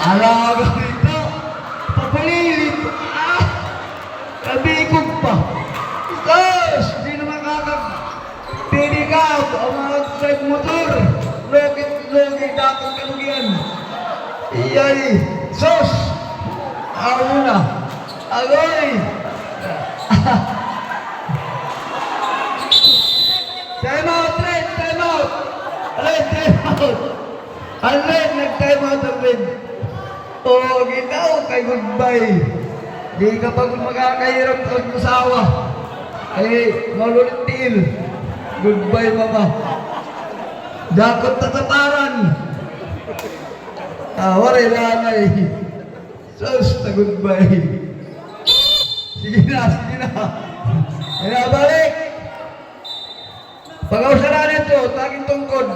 Alaga ito. Papulilit. Kabikog pa. Sos! Di na makakapinigaw ang mga drive motor. Logit dapat kalugian. Iyay. Sos! Ano na? Agoy! Time out, Red! Time out! Red, time out! Ang Red, nag-time out ang Red. Oo, ginaw kay goodbye. Di ka pag makakahirap sa masawa. Ay, malulitil. Goodbye, mama. Dakot tataparan. Waray lanay. Sus, na goodbye. Sige na, sige na. Balik. Pag-ausara nito, taging tungkod.